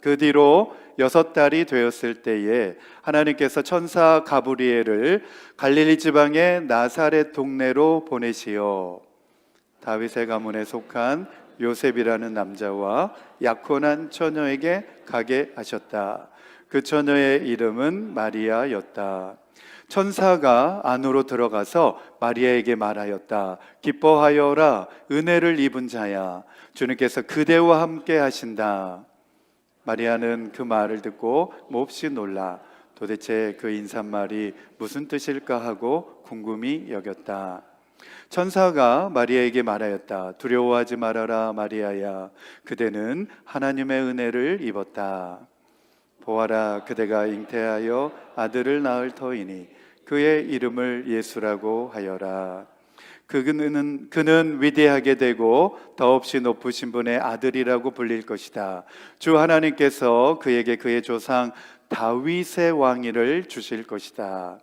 그 뒤로 6달이 되었을 때에 하나님께서 천사 가브리엘을 갈릴리 지방의 나사렛 동네로 보내시어 다윗의 가문에 속한 요셉이라는 남자와 약혼한 처녀에게 가게 하셨다. 그 처녀의 이름은 마리아였다. 천사가 안으로 들어가서 마리아에게 말하였다. 기뻐하여라, 은혜를 입은 자야, 주님께서 그대와 함께 하신다. 마리아는 그 말을 듣고 몹시 놀라 도대체 그 인사말이 무슨 뜻일까 하고 궁금히 여겼다. 천사가 마리아에게 말하였다. 두려워하지 말아라, 마리아야. 그대는 하나님의 은혜를 입었다. 보아라, 그대가 잉태하여 아들을 낳을 터이니 그의 이름을 예수라고 하여라. 그는 위대하게 되고 더없이 높으신 분의 아들이라고 불릴 것이다. 주 하나님께서 그에게 그의 조상 다윗의 왕위를 주실 것이다.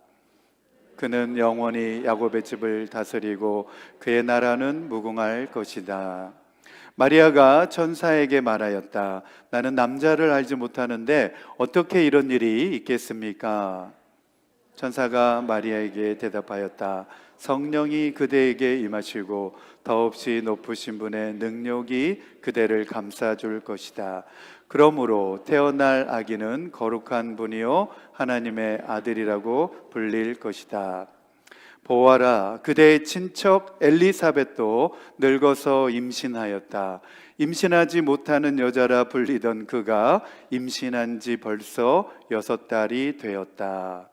그는 영원히 야곱의 집을 다스리고 그의 나라는 무궁할 것이다. 마리아가 천사에게 말하였다. 나는 남자를 알지 못하는데 어떻게 이런 일이 있겠습니까? 천사가 마리아에게 대답하였다. 성령이 그대에게 임하시고 더없이 높으신 분의 능력이 그대를 감싸줄 것이다. 그러므로 태어날 아기는 거룩한 분이요 하나님의 아들이라고 불릴 것이다. 보아라, 그대의 친척 엘리사벳도 늙어서 임신하였다. 임신하지 못하는 여자라 불리던 그가 임신한 지 벌써 6달이 되었다.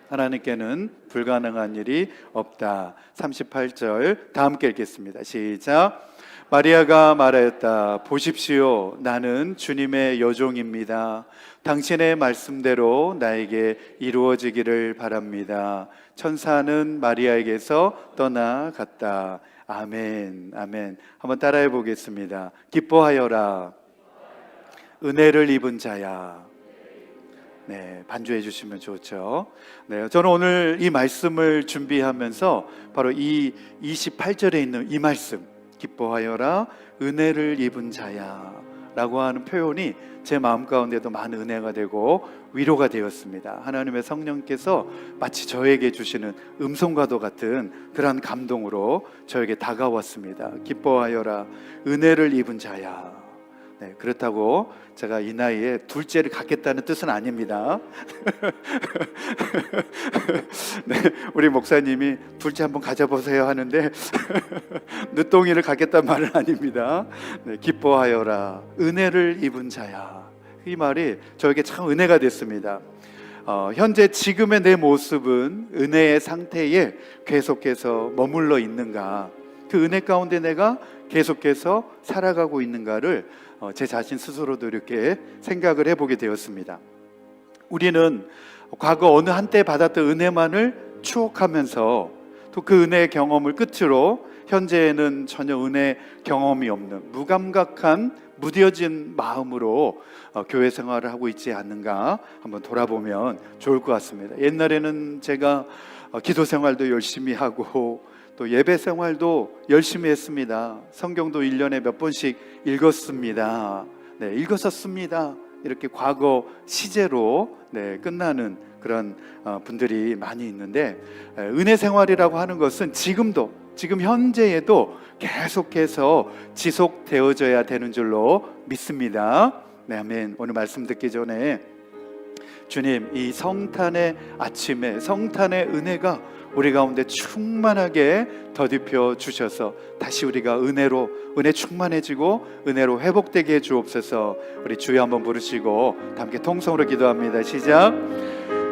하나님께는 불가능한 일이 없다. 38절 다 함께 읽겠습니다. 시작. 마리아가 말하였다. 보십시오, 나는 주님의 여종입니다. 당신의 말씀대로 나에게 이루어지기를 바랍니다. 천사는 마리아에게서 떠나갔다. 아멘, 아멘. 한번 따라해 보겠습니다. 기뻐하여라, 은혜를 입은 자야. 네, 반주해 주시면 좋죠. 네, 저는 오늘 이 말씀을 준비하면서 바로 이 28절에 있는 이 말씀, 기뻐하여라, 은혜를 입은 자야 라고 하는 표현이 제 마음 가운데도 많은 은혜가 되고 위로가 되었습니다. 하나님의 성령께서 마치 저에게 주시는 음성과도 같은 그러한 감동으로 저에게 다가왔습니다. 기뻐하여라, 은혜를 입은 자야. 네, 그렇다고 제가 이 나이에 둘째를 갖겠다는 뜻은 아닙니다. 네, 우리 목사님이 둘째 한번 가져보세요 하는데 늦둥이를 갖겠다는 말은 아닙니다. 네, 기뻐하여라, 은혜를 입은 자야. 이 말이 저에게 참 은혜가 됐습니다. 현재 지금의 내 모습은 은혜의 상태에 계속해서 머물러 있는가, 그 은혜 가운데 내가 계속해서 살아가고 있는가를 제 자신 스스로도 이렇게 생각을 해보게 되었습니다. 우리는 과거 어느 한때 받았던 은혜만을 추억하면서 또 그 은혜의 경험을 끝으로 현재에는 전혀 은혜 경험이 없는 무감각한 무뎌진 마음으로 교회 생활을 하고 있지 않는가 한번 돌아보면 좋을 것 같습니다. 옛날에는 제가 기도 생활도 열심히 하고 또 예배 생활도 열심히 했습니다. 성경도 1년에 몇 번씩 읽었습니다. 네, 읽었었습니다. 이렇게 과거 시제로 끝나는 그런 분들이 많이 있는데, 은혜 생활이라고 하는 것은 지금 현재에도 계속해서 지속되어져야 되는 줄로 믿습니다. 네, 아멘. 오늘 말씀 듣기 전에 주님, 이 성탄의 아침에 성탄의 은혜가 우리 가운데 충만하게 더딥혀 주셔서 다시 우리가 은혜 충만해지고 은혜로 회복되게 해 주옵소서. 우리 주여 한번 부르시고 함께 통성으로 기도합니다. 시작.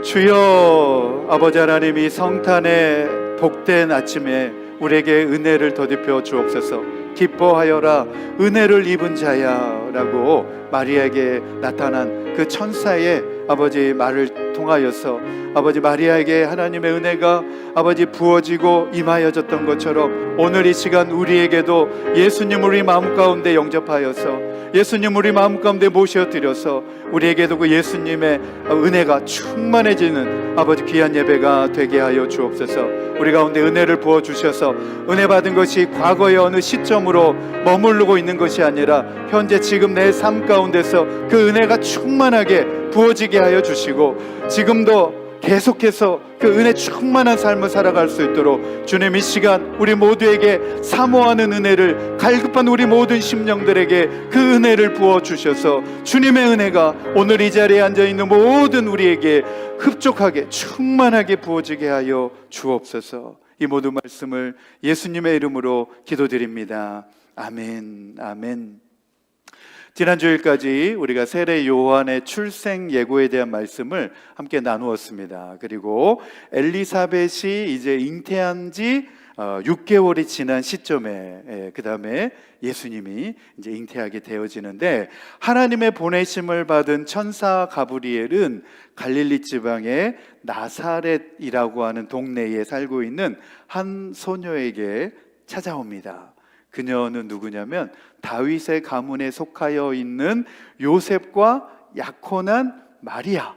주여, 아버지 하나님, 이 성탄의 복된 아침에 우리에게 은혜를 더딥혀 주옵소서. 기뻐하여라, 은혜를 입은 자야 라고 마리아에게 나타난 그 천사의 아버지 말을 통하여서 아버지 마리아에게 하나님의 은혜가 아버지 부어지고 임하여졌던 것처럼 오늘 이 시간 우리에게도 예수님 우리 마음 가운데 영접하여서 예수님 우리 마음 가운데 모셔드려서 우리에게도 그 예수님의 은혜가 충만해지는 아버지 귀한 예배가 되게 하여 주옵소서. 우리 가운데 은혜를 부어주셔서 은혜 받은 것이 과거의 어느 시점으로 머무르고 있는 것이 아니라 현재 지금 내 삶 가운데서 그 은혜가 충만하게 부어지게 하여 주시고 지금도 계속해서 그 은혜 충만한 삶을 살아갈 수 있도록 주님 이 시간 우리 모두에게 사모하는 은혜를 갈급한 우리 모든 심령들에게 그 은혜를 부어주셔서 주님의 은혜가 오늘 이 자리에 앉아있는 모든 우리에게 흡족하게 충만하게 부어지게 하여 주옵소서. 이 모든 말씀을 예수님의 이름으로 기도드립니다. 아멘. 아멘. 지난 주일까지 우리가 세례 요한의 출생 예고에 대한 말씀을 함께 나누었습니다. 그리고 엘리사벳이 이제 잉태한 지 6개월이 지난 시점에 그 다음에 예수님이 이제 잉태하게 되어지는데 하나님의 보내심을 받은 천사 가브리엘은 갈릴리 지방의 나사렛이라고 하는 동네에 살고 있는 한 소녀에게 찾아옵니다. 그녀는 누구냐면 다윗의 가문에 속하여 있는 요셉과 약혼한 마리아,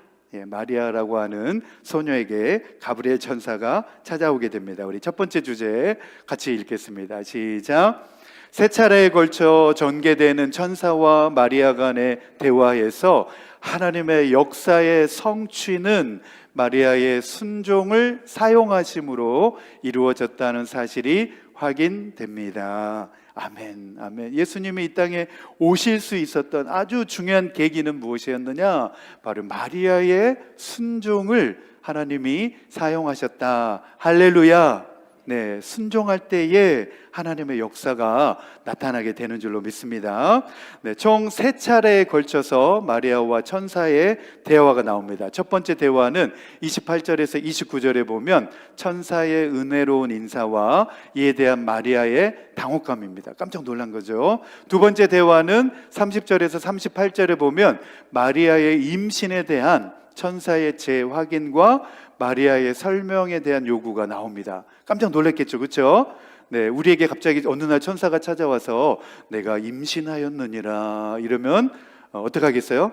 마리아라고 하는 소녀에게 가브리엘 천사가 찾아오게 됩니다. 우리 첫 번째 주제 같이 읽겠습니다. 시작. 세 차례에 걸쳐 전개되는 천사와 마리아 간의 대화에서 하나님의 역사의 성취는 마리아의 순종을 사용하심으로 이루어졌다는 사실이 확인됩니다. 아멘, 아멘. 예수님이 이 땅에 오실 수 있었던 아주 중요한 계기는 무엇이었느냐? 바로 마리아의 순종을 하나님이 사용하셨다. 할렐루야. 네, 순종할 때에 하나님의 역사가 나타나게 되는 줄로 믿습니다. 네, 총 세 차례에 걸쳐서 마리아와 천사의 대화가 나옵니다. 첫 번째 대화는 28절에서 29절에 보면 천사의 은혜로운 인사와 이에 대한 마리아의 당혹감입니다. 깜짝 놀란 거죠. 두 번째 대화는 30절에서 38절에 보면 마리아의 임신에 대한 천사의 재확인과 마리아의 설명에 대한 요구가 나옵니다. 깜짝 놀랐겠죠, 그렇죠? 네, 우리에게 갑자기 어느 날 천사가 찾아와서 내가 임신하였느니라 이러면 어떻게 하겠어요?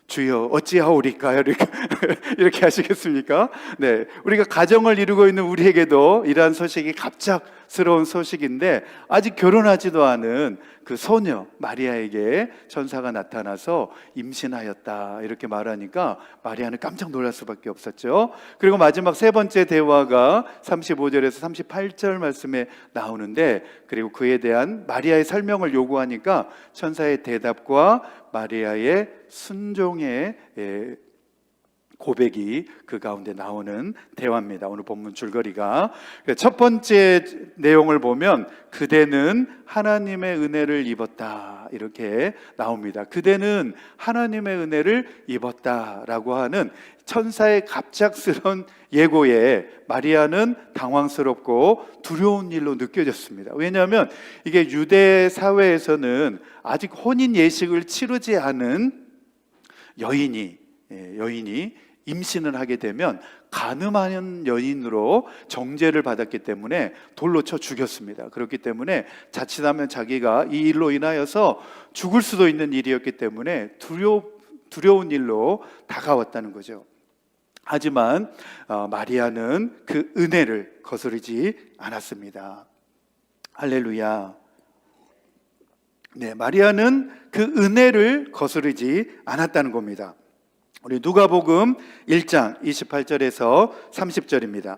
주여 어찌하오리까요? 이렇게 하시겠습니까? 네, 우리가 가정을 이루고 있는 우리에게도 이러한 소식이 갑작스러운 소식인데 아직 결혼하지도 않은 그 소녀 마리아에게 천사가 나타나서 임신하였다 이렇게 말하니까 마리아는 깜짝 놀랄 수밖에 없었죠. 그리고 마지막 세 번째 대화가 35절에서 38절 말씀에 나오는데 그리고 그에 대한 마리아의 설명을 요구하니까 천사의 대답과 마리아의 순종의 고백이 그 가운데 나오는 대화입니다. 오늘 본문 줄거리가 첫 번째 내용을 보면 그대는 하나님의 은혜를 입었다 이렇게 나옵니다. 그대는 하나님의 은혜를 입었다라고 하는 천사의 갑작스러운 예고에 마리아는 당황스럽고 두려운 일로 느껴졌습니다. 왜냐하면 이게 유대 사회에서는 아직 혼인 예식을 치르지 않은 여인이 임신을 하게 되면 간음하는 여인으로 정죄를 받았기 때문에 돌로 쳐 죽였습니다. 그렇기 때문에 자칫하면 자기가 이 일로 인하여서 죽을 수도 있는 일이었기 때문에 두려운 일로 다가왔다는 거죠. 하지만 마리아는 그 은혜를 거스르지 않았습니다. 할렐루야. 네, 마리아는 그 은혜를 거스르지 않았다는 겁니다. 우리 누가복음 1장 28절에서 30절입니다.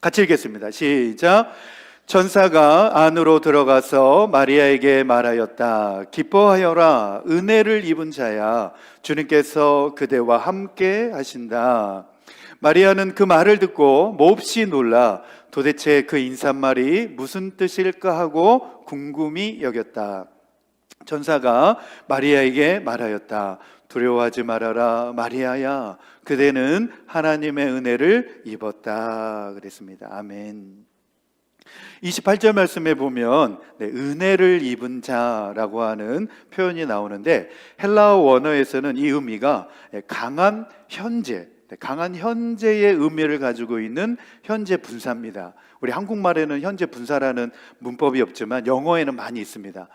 같이 읽겠습니다. 시작. 천사가 안으로 들어가서 마리아에게 말하였다. 기뻐하여라. 은혜를 입은 자야. 주님께서 그대와 함께 하신다. 마리아는 그 말을 듣고 몹시 놀라 도대체 그 인사말이 무슨 뜻일까 하고 궁금히 여겼다. 천사가 마리아에게 말하였다. 두려워하지 말아라 마리아야, 그대는 하나님의 은혜를 입었다 그랬습니다. 아멘. 28절 말씀에 보면 은혜를 입은 자라고 하는 표현이 나오는데, 헬라어 원어에서는 이 의미가 강한 현재, 강한 현재의 의미를 가지고 있는 현재 분사입니다. 우리 한국말에는 현재 분사라는 문법이 없지만 영어에는 많이 있습니다.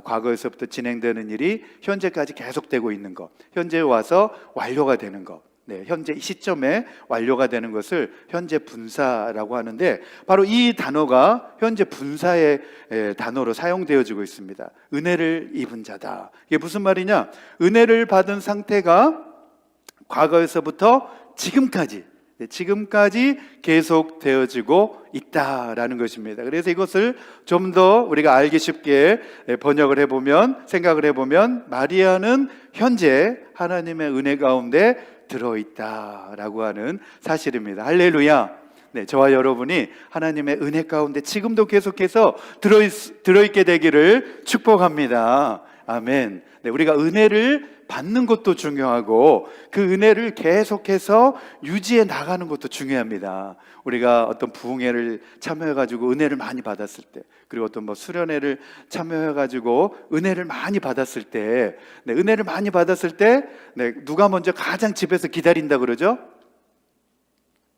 과거에서부터 진행되는 일이 현재까지 계속되고 있는 것, 현재에 와서 완료가 되는 것, 현재 이 시점에 완료가 되는 것을 현재 분사라고 하는데, 바로 이 단어가 현재 분사의 단어로 사용되어지고 있습니다. 은혜를 입은 자다. 이게 무슨 말이냐? 은혜를 받은 상태가 과거에서부터 지금까지 계속 되어지고 있다라는 것입니다. 그래서 이것을 좀 더 우리가 알기 쉽게 번역을 해보면, 생각을 해보면, 마리아는 현재 하나님의 은혜 가운데 들어있다라고 하는 사실입니다. 할렐루야. 저와 여러분이 하나님의 은혜 가운데 지금도 계속해서 들어있게 되기를 축복합니다. 아멘. 우리가 은혜를 받는 것도 중요하고 그 은혜를 계속해서 유지해 나가는 것도 중요합니다. 우리가 어떤 부흥회를 참여해가지고 은혜를 많이 받았을 때, 그리고 어떤 수련회를 참여해가지고 은혜를 많이 받았을 때, 은혜를 많이 받았을 때 누가 먼저 가장 집에서 기다린다 그러죠?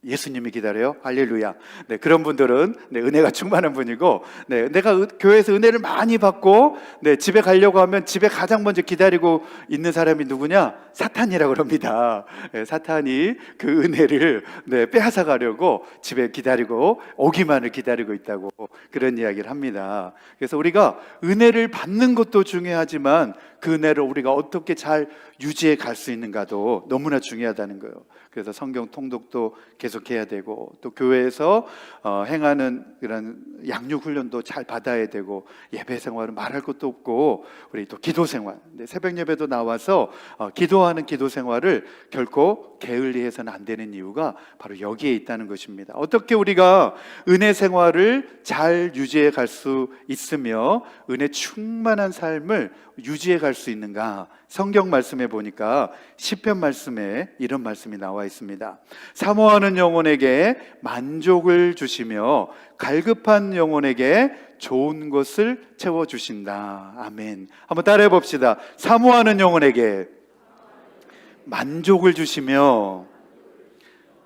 예수님이 기다려요. 할렐루야. 그런 분들은 은혜가 충만한 분이고, 내가 교회에서 은혜를 많이 받고 집에 가려고 하면 집에 가장 먼저 기다리고 있는 사람이 누구냐? 사탄이라고 합니다. 사탄이 그 은혜를 빼앗아 가려고 집에 기다리고 오기만을 기다리고 있다고 그런 이야기를 합니다. 그래서 우리가 은혜를 받는 것도 중요하지만 그 은혜를 우리가 어떻게 잘 유지해 갈 수 있는가도 너무나 중요하다는 거예요. 그래서 성경 통독도 계속해야 되고, 또 교회에서 행하는 그런 양육 훈련도 잘 받아야 되고, 예배 생활은 말할 것도 없고, 우리 또 기도 생활, 새벽 예배도 나와서 기도하는 기도 생활을 결코 게을리해서는 안 되는 이유가 바로 여기에 있다는 것입니다. 어떻게 우리가 은혜 생활을 잘 유지해 갈 수 있으며 은혜 충만한 삶을 유지해 갈 수 있는가? 성경 말씀에 보니까 시편 말씀에 이런 말씀이 나와 있습니다. 사모하는 영혼에게 만족을 주시며 갈급한 영혼에게 좋은 것을 채워주신다. 아멘. 한번 따라해 봅시다. 사모하는 영혼에게 만족을 주시며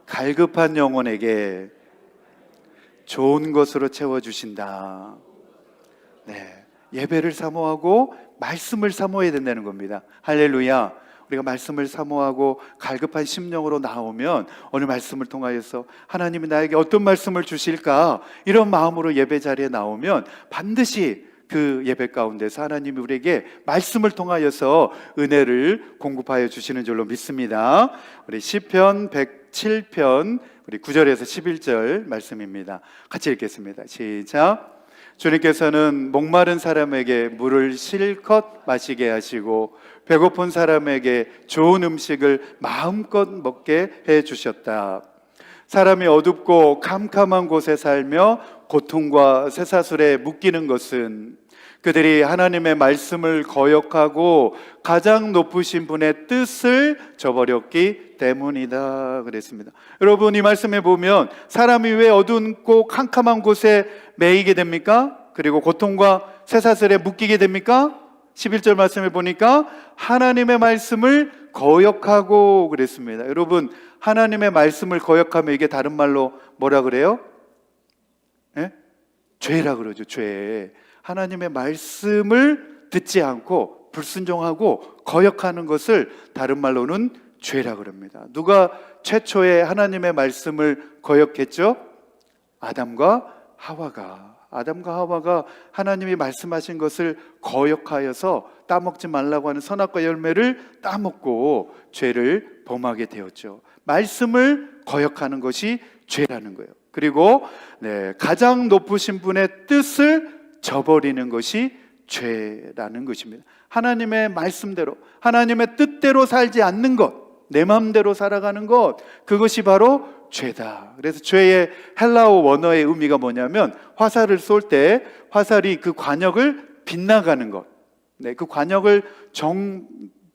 갈급한 영혼에게 좋은 것으로 채워주신다. 예배를 사모하고 말씀을 사모해야 된다는 겁니다. 할렐루야. 우리가 말씀을 사모하고 갈급한 심령으로 나오면 오늘 말씀을 통하여서 하나님이 나에게 어떤 말씀을 주실까, 이런 마음으로 예배 자리에 나오면 반드시 그 예배 가운데서 하나님이 우리에게 말씀을 통하여서 은혜를 공급하여 주시는 줄로 믿습니다. 우리 시편 107편 우리 9절에서 11절 말씀입니다. 같이 읽겠습니다. 시작. 주님께서는 목마른 사람에게 물을 실컷 마시게 하시고 배고픈 사람에게 좋은 음식을 마음껏 먹게 해주셨다. 사람이 어둡고 캄캄한 곳에 살며 고통과 쇠사슬에 묶이는 것은 그들이 하나님의 말씀을 거역하고 가장 높으신 분의 뜻을 저버렸기 때문이다 그랬습니다. 여러분, 이 말씀에 보면 사람이 왜 어둡고 캄캄한 곳에 매이게 됩니까? 그리고 고통과 쇠사슬에 묶이게 됩니까? 11절 말씀에 보니까 하나님의 말씀을 거역하고 그랬습니다. 여러분, 하나님의 말씀을 거역하면 이게 다른 말로 뭐라 그래요? 죄라 그러죠. 죄. 하나님의 말씀을 듣지 않고 불순종하고 거역하는 것을 다른 말로는 죄라 그럽니다. 누가 최초에 하나님의 말씀을 거역했죠? 아담과 하와가 하나님이 말씀하신 것을 거역하여서 따먹지 말라고 하는 선악과 열매를 따먹고 죄를 범하게 되었죠. 말씀을 거역하는 것이 죄라는 거예요. 그리고 가장 높으신 분의 뜻을 저버리는 것이 죄라는 것입니다. 하나님의 말씀대로, 하나님의 뜻대로 살지 않는 것, 내 마음대로 살아가는 것, 그것이 바로 죄다. 그래서 죄의 헬라어 원어의 의미가 뭐냐면, 화살을 쏠 때 화살이 그 관역을 빗나가는 것, 그 관역을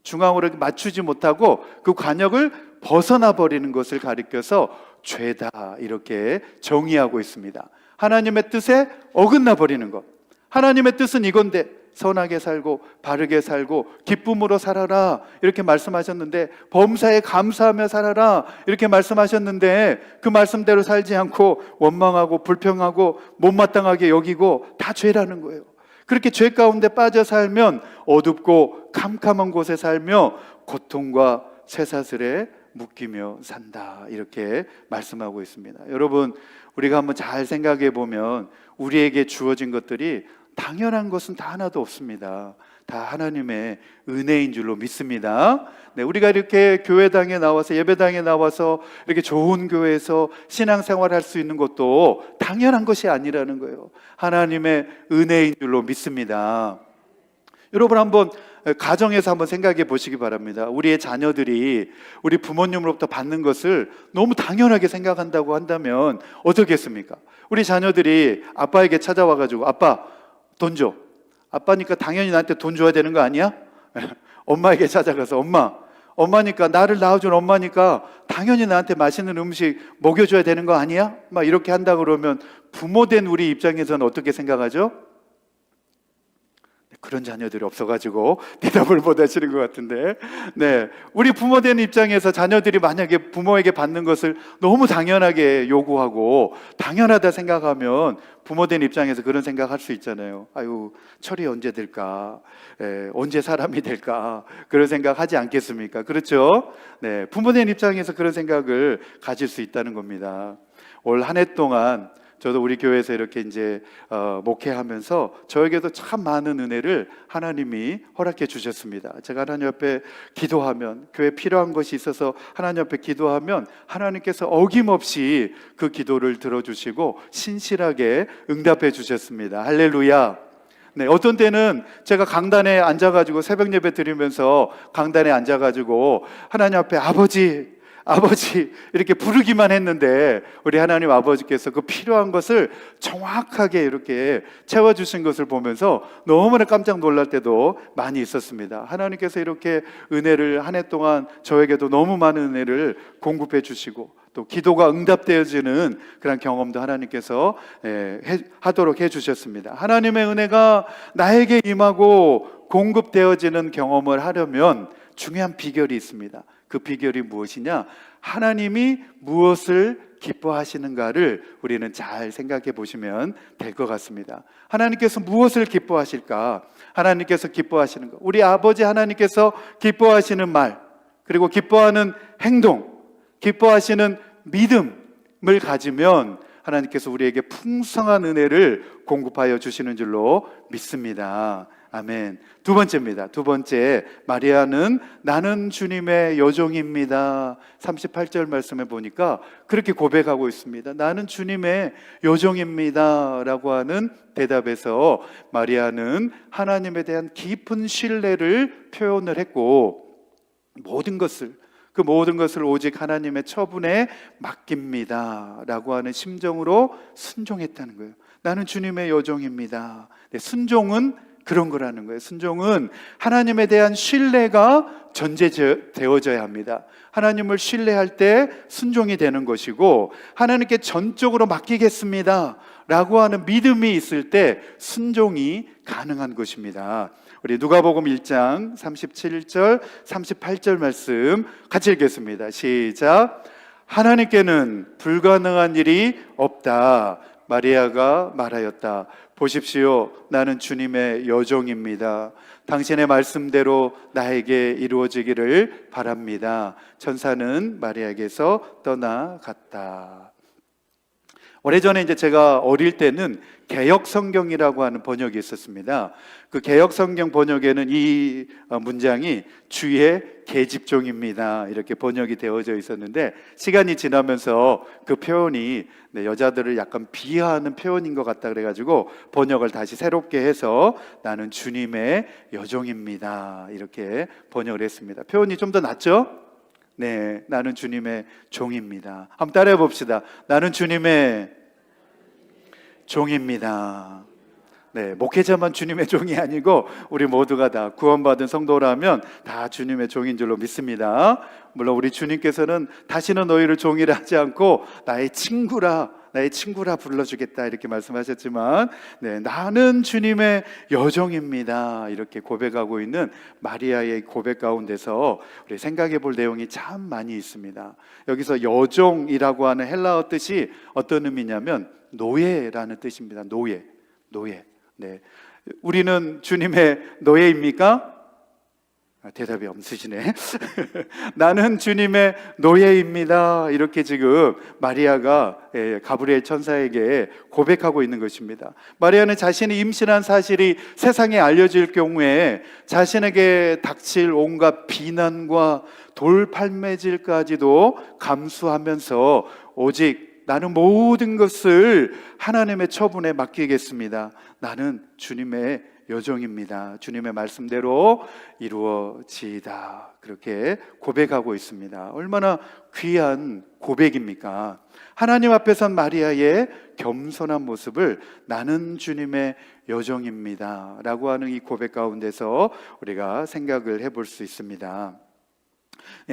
중앙으로 맞추지 못하고 그 관역을 벗어나 버리는 것을 가리켜서 죄다, 이렇게 정의하고 있습니다. 하나님의 뜻에 어긋나 버리는 것. 하나님의 뜻은 이건데 선하게 살고 바르게 살고 기쁨으로 살아라 이렇게 말씀하셨는데, 범사에 감사하며 살아라 이렇게 말씀하셨는데, 그 말씀대로 살지 않고 원망하고 불평하고 못마땅하게 여기고 다 죄라는 거예요. 그렇게 죄 가운데 빠져 살면 어둡고 캄캄한 곳에 살며 고통과 쇠사슬에 묶이며 산다 이렇게 말씀하고 있습니다. 여러분, 우리가 한번 잘 생각해 보면 우리에게 주어진 것들이 당연한 것은 다 하나도 없습니다. 다 하나님의 은혜인 줄로 믿습니다. 네, 우리가 이렇게 교회당에 나와서 예배당에 나와서 이렇게 좋은 교회에서 신앙생활 할 수 있는 것도 당연한 것이 아니라는 거예요. 하나님의 은혜인 줄로 믿습니다. 여러분, 한번 가정에서 한번 생각해 보시기 바랍니다. 우리의 자녀들이 우리 부모님으로부터 받는 것을 너무 당연하게 생각한다고 한다면 어떻겠습니까? 우리 자녀들이 아빠에게 찾아와가지고 아빠 돈 줘. 아빠니까 당연히 나한테 돈 줘야 되는 거 아니야? 엄마에게 찾아가서 엄마니까, 나를 낳아준 엄마니까 당연히 나한테 맛있는 음식 먹여줘야 되는 거 아니야? 막 이렇게 한다 그러면 부모된 우리 입장에서는 어떻게 생각하죠? 그런 자녀들이 없어가지고 대답을 못 하시는 것 같은데, 네, 우리 부모된 입장에서 자녀들이 만약에 부모에게 받는 것을 너무 당연하게 요구하고 당연하다 생각하면 부모된 입장에서 그런 생각할 수 있잖아요. 아유, 철이 언제 될까? 언제 사람이 될까? 그런 생각하지 않겠습니까? 그렇죠? 네, 부모된 입장에서 그런 생각을 가질 수 있다는 겁니다. 올 한 해 동안 저도 우리 교회에서 이렇게 이제 목회하면서 저에게도 참 많은 은혜를 하나님이 허락해 주셨습니다. 제가 하나님 앞에 기도하면, 교회에 필요한 것이 있어서 하나님 앞에 기도하면 하나님께서 어김없이 그 기도를 들어주시고 신실하게 응답해 주셨습니다. 할렐루야. 네, 어떤 때는 제가 강단에 앉아가지고 새벽 예배 드리면서 강단에 앉아가지고 하나님 앞에 아버지 이렇게 부르기만 했는데 우리 하나님 아버지께서 그 필요한 것을 정확하게 이렇게 채워주신 것을 보면서 너무나 깜짝 놀랄 때도 많이 있었습니다. 하나님께서 이렇게 은혜를 한 해 동안 저에게도 너무 많은 은혜를 공급해 주시고 또 기도가 응답되어지는 그런 경험도 하나님께서 하도록 해주셨습니다. 하나님의 은혜가 나에게 임하고 공급되어지는 경험을 하려면 중요한 비결이 있습니다. 그 비결이 무엇이냐? 하나님이 무엇을 기뻐하시는가를 우리는 잘 생각해 보시면 될 것 같습니다. 하나님께서 무엇을 기뻐하실까? 하나님께서 기뻐하시는 것, 우리 아버지 하나님께서 기뻐하시는 말, 그리고 기뻐하는 행동, 기뻐하시는 믿음을 가지면 하나님께서 우리에게 풍성한 은혜를 공급하여 주시는 줄로 믿습니다. 아멘. 두 번째입니다. 두 번째, 마리아는 나는 주님의 여종입니다. 38절 말씀에 보니까 그렇게 고백하고 있습니다. 나는 주님의 여종입니다 라고 하는 대답에서 마리아는 하나님에 대한 깊은 신뢰를 표현을 했고, 그 모든 것을 오직 하나님의 처분에 맡깁니다 라고 하는 심정으로 순종했다는 거예요. 나는 주님의 여종입니다. 네, 순종은 그런 거라는 거예요. 순종은 하나님에 대한 신뢰가 전제되어져야 합니다. 하나님을 신뢰할 때 순종이 되는 것이고, 하나님께 전적으로 맡기겠습니다 라고 하는 믿음이 있을 때 순종이 가능한 것입니다. 우리 누가복음 1장 37절 38절 말씀 같이 읽겠습니다. 시작. 하나님께는 불가능한 일이 없다. 마리아가 말하였다. 보십시오, 나는 주님의 여종입니다. 당신의 말씀대로 나에게 이루어지기를 바랍니다. 천사는 마리아에게서 떠나갔다. 오래전에 이제 제가 어릴 때는 개역 성경이라고 하는 번역이 있었습니다. 그 개역 성경 번역에는 이 문장이 주의 계집종입니다 이렇게 번역이 되어져 있었는데, 시간이 지나면서 그 표현이 여자들을 약간 비하하는 표현인 것 같다 그래가지고 번역을 다시 새롭게 해서 나는 주님의 여종입니다 이렇게 번역을 했습니다. 표현이 좀 더 낫죠? 네, 나는 주님의 종입니다. 한번 따라해 봅시다. 나는 주님의 종입니다. 네, 목회자만 주님의 종이 아니고 우리 모두가 다 구원받은 성도라면 다 주님의 종인 줄로 믿습니다. 물론 우리 주님께서는 다시는 너희를 종이라 하지 않고 나의 친구라 나의 친구라 불러주겠다 이렇게 말씀하셨지만, 네, 나는 주님의 여종입니다 이렇게 고백하고 있는 마리아의 고백 가운데서 우리 생각해 볼 내용이 참 많이 있습니다. 여기서 여종이라고 하는 헬라어 뜻이 어떤 의미냐면 노예라는 뜻입니다. 노예. 네, 우리는 주님의 노예입니까? 대답이 없으시네. 나는 주님의 노예입니다 이렇게 지금 마리아가 가브리엘 천사에게 고백하고 있는 것입니다. 마리아는 자신이 임신한 사실이 세상에 알려질 경우에 자신에게 닥칠 온갖 비난과 돌팔매질까지도 감수하면서 오직 나는 모든 것을 하나님의 처분에 맡기겠습니다. 나는 주님의 여종입니다. 주님의 말씀대로 이루어지이다. 그렇게 고백하고 있습니다. 얼마나 귀한 고백입니까? 하나님 앞에 선 마리아의 겸손한 모습을 나는 주님의 여종입니다 라고 하는 이 고백 가운데서 우리가 생각을 해볼 수 있습니다.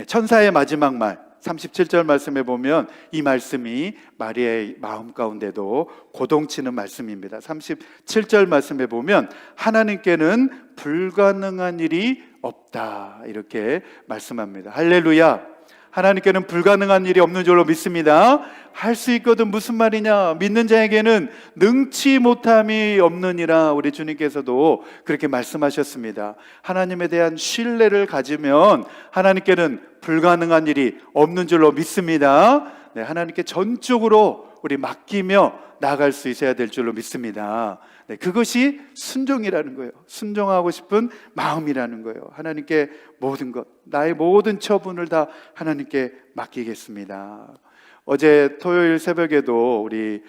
천사의 마지막 말 37절 말씀에 보면 이 말씀이 마리아의 마음 가운데도 고동치는 말씀입니다. 37절 말씀에 보면 하나님께는 불가능한 일이 없다 이렇게 말씀합니다. 할렐루야. 하나님께는 불가능한 일이 없는 줄로 믿습니다. 할 수 있거든 무슨 말이냐, 믿는 자에게는 능치 못함이 없느니라. 우리 주님께서도 그렇게 말씀하셨습니다. 하나님에 대한 신뢰를 가지면 하나님께는 불가능한 일이 없는 줄로 믿습니다. 네, 하나님께 전적으로 우리 맡기며 나아갈 수 있어야 될 줄로 믿습니다. 네, 그것이 순종이라는 거예요. 순종하고 싶은 마음이라는 거예요. 하나님께 모든 것, 나의 모든 처분을 다 하나님께 맡기겠습니다. 어제 토요일 새벽에도 우리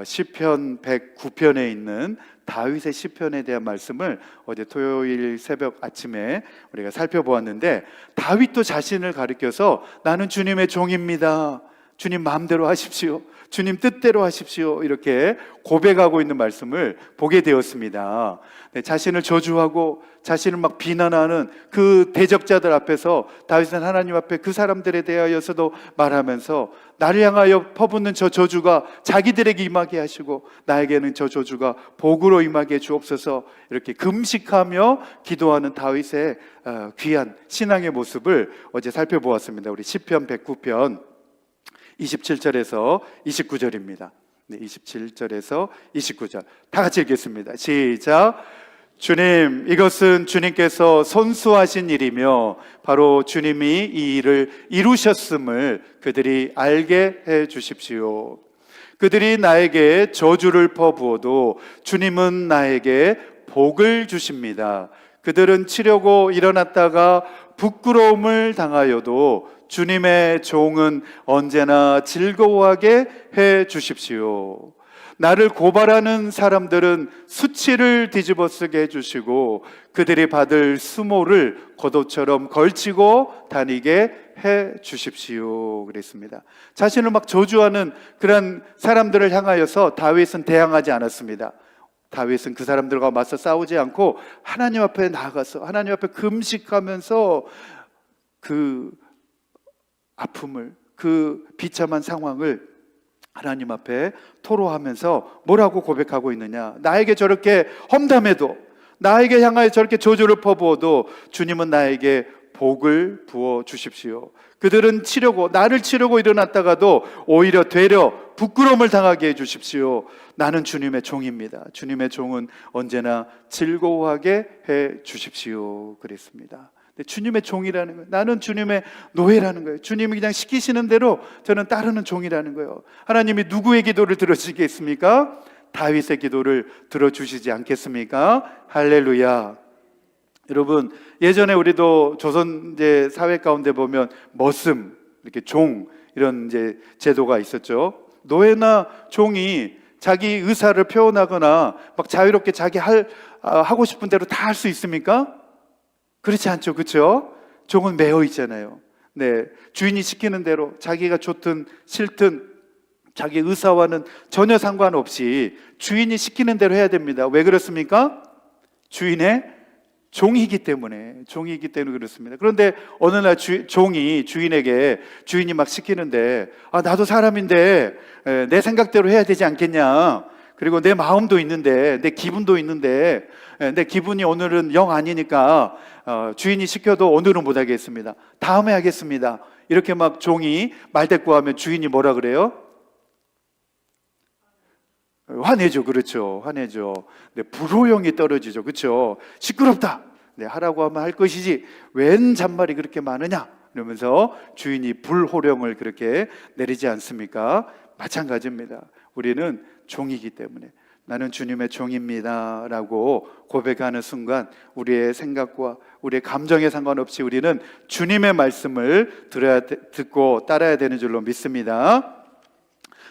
시편 109편에 있는 다윗의 시편에 대한 말씀을 어제 토요일 새벽 아침에 우리가 살펴보았는데, 다윗도 자신을 가리켜서 나는 주님의 종입니다, 주님 마음대로 하십시오, 주님 뜻대로 하십시오 이렇게 고백하고 있는 말씀을 보게 되었습니다. 네, 자신을 저주하고 자신을 막 비난하는 그 대적자들 앞에서 다윗은 하나님 앞에 그 사람들에 대하여서도 말하면서 나를 향하여 퍼붓는 저 저주가 자기들에게 임하게 하시고 나에게는 저 저주가 복으로 임하게 주옵소서 이렇게 금식하며 기도하는 다윗의 귀한 신앙의 모습을 어제 살펴보았습니다. 우리 시편 109편 27절에서 29절입니다. 네, 27절에서 29절 다 같이 읽겠습니다. 시작. 주님, 이것은 주님께서 손수하신 일이며 바로 주님이 이 일을 이루셨음을 그들이 알게 해 주십시오. 그들이 나에게 저주를 퍼부어도 주님은 나에게 복을 주십니다. 그들은 치려고 일어났다가 부끄러움을 당하여도 주님의 종은 언제나 즐거워하게 해 주십시오. 나를 고발하는 사람들은 수치를 뒤집어 쓰게 해주시고 그들이 받을 수모를 겉옷처럼 걸치고 다니게 해 주십시오 그랬습니다. 자신을 막 저주하는 그런 사람들을 향하여서 다윗은 대항하지 않았습니다. 다윗은 그 사람들과 맞서 싸우지 않고 하나님 앞에 나아가서 하나님 앞에 금식하면서 그 아픔을, 그 비참한 상황을 하나님 앞에 토로하면서 뭐라고 고백하고 있느냐, 나에게 저렇게 험담해도, 나에게 향하여 저렇게 저주를 퍼부어도 주님은 나에게 복을 부어 주십시오. 그들은 치려고, 나를 치려고 일어났다가도 오히려 되려 부끄러움을 당하게 해 주십시오. 나는 주님의 종입니다. 주님의 종은 언제나 즐거워하게 해 주십시오 그랬습니다. 주님의 종이라는 거예요. 나는 주님의 노예라는 거예요. 주님이 그냥 시키시는 대로 저는 따르는 종이라는 거예요. 하나님이 누구의 기도를 들어주시겠습니까? 다윗의 기도를 들어주시지 않겠습니까? 할렐루야. 여러분, 예전에 우리도 조선 이제 사회 가운데 보면 머슴, 이렇게 종 이런 이제 제도가 있었죠. 노예나 종이 자기 의사를 표현하거나 막 자유롭게 자기 하고 싶은 대로 다 할 수 있습니까? 그렇지 않죠, 그렇죠? 종은 매여 있잖아요. 네, 주인이 시키는 대로 자기가 좋든 싫든 자기 의사와는 전혀 상관없이 주인이 시키는 대로 해야 됩니다. 왜 그렇습니까? 주인의 종이기 때문에 그렇습니다. 그런데 어느 날 종이 주인에게, 주인이 막 시키는데, 나도 사람인데 내 생각대로 해야 되지 않겠냐, 그리고 내 마음도 있는데, 내 기분도 있는데, 내 기분이 오늘은 영 아니니까 주인이 시켜도 오늘은 못 하겠습니다, 다음에 하겠습니다, 이렇게 막 종이 말대꾸하면 주인이 뭐라 그래요? 화내죠. 그렇죠. 화내죠. 네, 불호령이 떨어지죠. 그렇죠. 시끄럽다. 네, 하라고 하면 할 것이지 웬 잔말이 그렇게 많으냐, 이러면서 주인이 불호령을 그렇게 내리지 않습니까? 마찬가지입니다. 우리는 종이기 때문에, 나는 주님의 종입니다 라고 고백하는 순간 우리의 생각과 우리의 감정에 상관없이 우리는 주님의 말씀을 듣고 따라야 되는 줄로 믿습니다.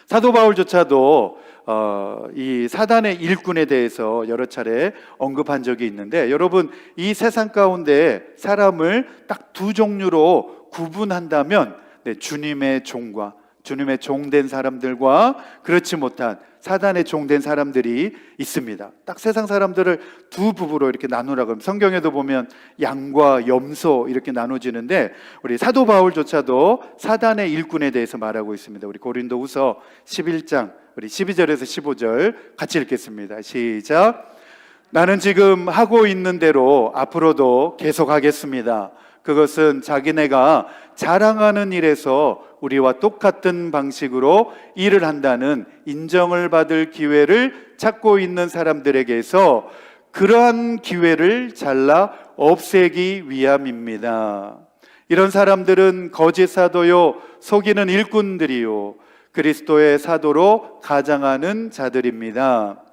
사도 바울조차도 이 사단의 일꾼에 대해서 여러 차례 언급한 적이 있는데, 여러분, 이 세상 가운데 사람을 딱 두 종류로 구분한다면, 주님의 종과, 주님의 종된 사람들과 그렇지 못한 사단의 종된 사람들이 있습니다. 딱 세상 사람들을 두 부부로 이렇게 나누라고 하면, 성경에도 보면 양과 염소 이렇게 나눠지는데, 우리 사도 바울조차도 사단의 일꾼에 대해서 말하고 있습니다. 우리 고린도후서 11장 우리 12절에서 15절 같이 읽겠습니다. 시작. 나는 지금 하고 있는 대로 앞으로도 계속하겠습니다. 그것은 자기네가 자랑하는 일에서 우리와 똑같은 방식으로 일을 한다는 인정을 받을 기회를 찾고 있는 사람들에게서 그러한 기회를 잘라 없애기 위함입니다. 이런 사람들은 거짓 사도요, 속이는 일꾼들이요, 그리스도의 사도로 가장하는 자들입니다.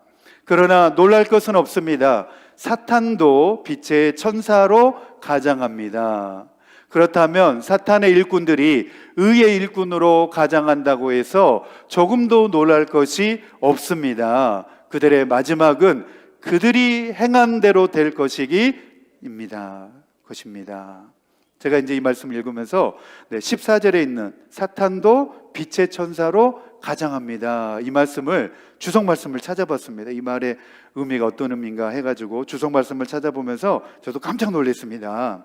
그러나 놀랄 것은 없습니다. 사탄도 빛의 천사로 가장합니다. 그렇다면 사탄의 일꾼들이 의의 일꾼으로 가장한다고 해서 조금도 놀랄 것이 없습니다. 그들의 마지막은 그들이 행한 대로 될 것입니다. 제가 이제 이 말씀을 읽으면서 14절에 있는 사탄도 빛의 천사로 가장합니다, 이 말씀을, 주석 말씀을 찾아봤습니다. 이 말의 의미가 어떤 의미인가 해가지고 주석 말씀을 찾아보면서 저도 깜짝 놀랐습니다.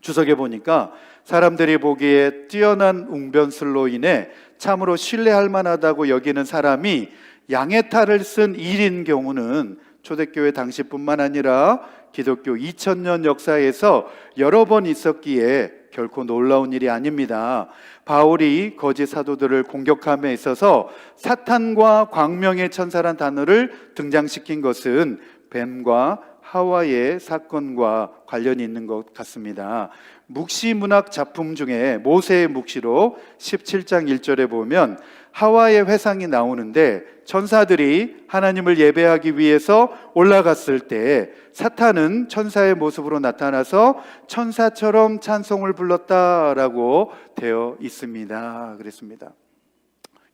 주석에 보니까 사람들이 보기에 뛰어난 웅변술로 인해 참으로 신뢰할 만하다고 여기는 사람이 양의 탈을 쓴 일인 경우는 초대교회 당시뿐만 아니라 기독교 2000년 역사에서 여러 번 있었기에 결코 놀라운 일이 아닙니다. 바울이 거짓 사도들을 공격함에 있어서 사탄과 광명의 천사란 단어를 등장시킨 것은 뱀과 하와의 사건과 관련이 있는 것 같습니다. 묵시문학 작품 중에 모세의 묵시로 17장 1절에 보면 하와의 회상이 나오는데, 천사들이 하나님을 예배하기 위해서 올라갔을 때 사탄은 천사의 모습으로 나타나서 천사처럼 찬송을 불렀다라고 되어 있습니다. 그랬습니다.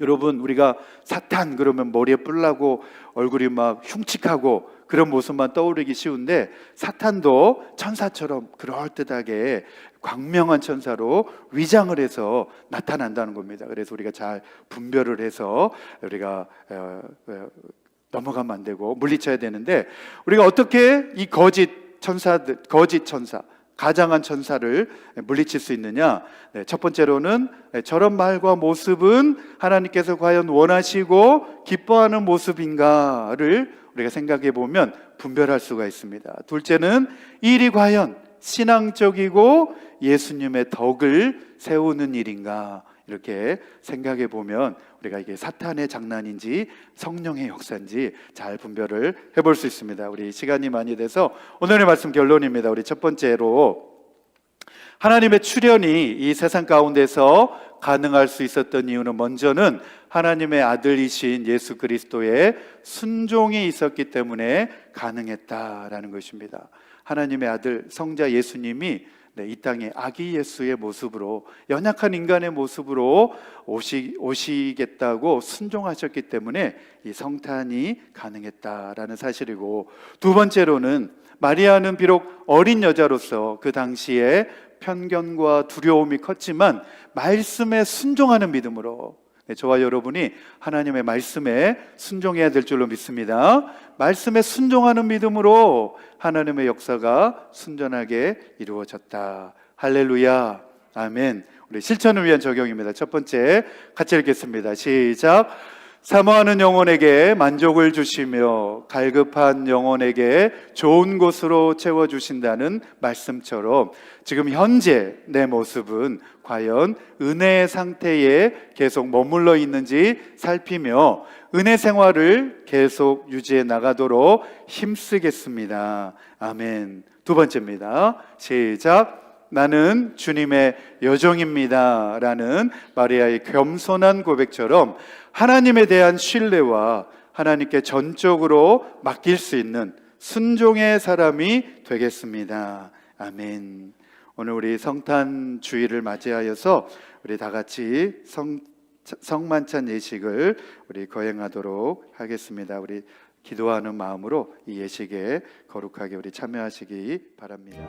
여러분, 우리가 사탄 그러면 머리에 뿔 나고 얼굴이 막 흉측하고 그런 모습만 떠오르기 쉬운데, 사탄도 천사처럼 그럴듯하게 광명한 천사로 위장을 해서 나타난다는 겁니다. 그래서 우리가 잘 분별을 해서 우리가 넘어가면 안 되고 물리쳐야 되는데, 우리가 어떻게 이 거짓 천사, 가장한 천사를 물리칠 수 있느냐? 첫 번째로는 저런 말과 모습은 하나님께서 과연 원하시고 기뻐하는 모습인가를 우리가 생각해 보면 분별할 수가 있습니다. 둘째는 일이 과연 신앙적이고 예수님의 덕을 세우는 일인가, 이렇게 생각해 보면 우리가 이게 사탄의 장난인지 성령의 역사인지 잘 분별을 해볼 수 있습니다. 우리 시간이 많이 돼서 오늘의 말씀 결론입니다. 우리 첫 번째로, 하나님의 출현이 이 세상 가운데서 가능할 수 있었던 이유는, 먼저는 하나님의 아들이신 예수 그리스도의 순종이 있었기 때문에 가능했다라는 것입니다. 하나님의 아들 성자 예수님이 이 땅에 아기 예수의 모습으로, 연약한 인간의 모습으로 오시겠다고 순종하셨기 때문에 이 성탄이 가능했다라는 사실이고, 두 번째로는 마리아는 비록 어린 여자로서 그 당시에 편견과 두려움이 컸지만 말씀에 순종하는 믿음으로, 네, 저와 여러분이 하나님의 말씀에 순종해야 될 줄로 믿습니다. 말씀에 순종하는 믿음으로 하나님의 역사가 순전하게 이루어졌다. 할렐루야, 아멘. 우리 실천을 위한 적용입니다. 첫 번째, 같이 읽겠습니다. 시작. 사모하는 영혼에게 만족을 주시며 갈급한 영혼에게 좋은 곳으로 채워주신다는 말씀처럼 지금 현재 내 모습은 과연 은혜의 상태에 계속 머물러 있는지 살피며 은혜 생활을 계속 유지해 나가도록 힘쓰겠습니다. 아멘. 두 번째입니다. 시작. 나는 주님의 여종입니다 라는 마리아의 겸손한 고백처럼 하나님에 대한 신뢰와 하나님께 전적으로 맡길 수 있는 순종의 사람이 되겠습니다. 아멘. 오늘 우리 성탄 주일을 맞이하여서 우리 다 같이 성만찬 예식을 우리 거행하도록 하겠습니다. 우리 기도하는 마음으로 이 예식에 거룩하게 우리 참여하시기 바랍니다.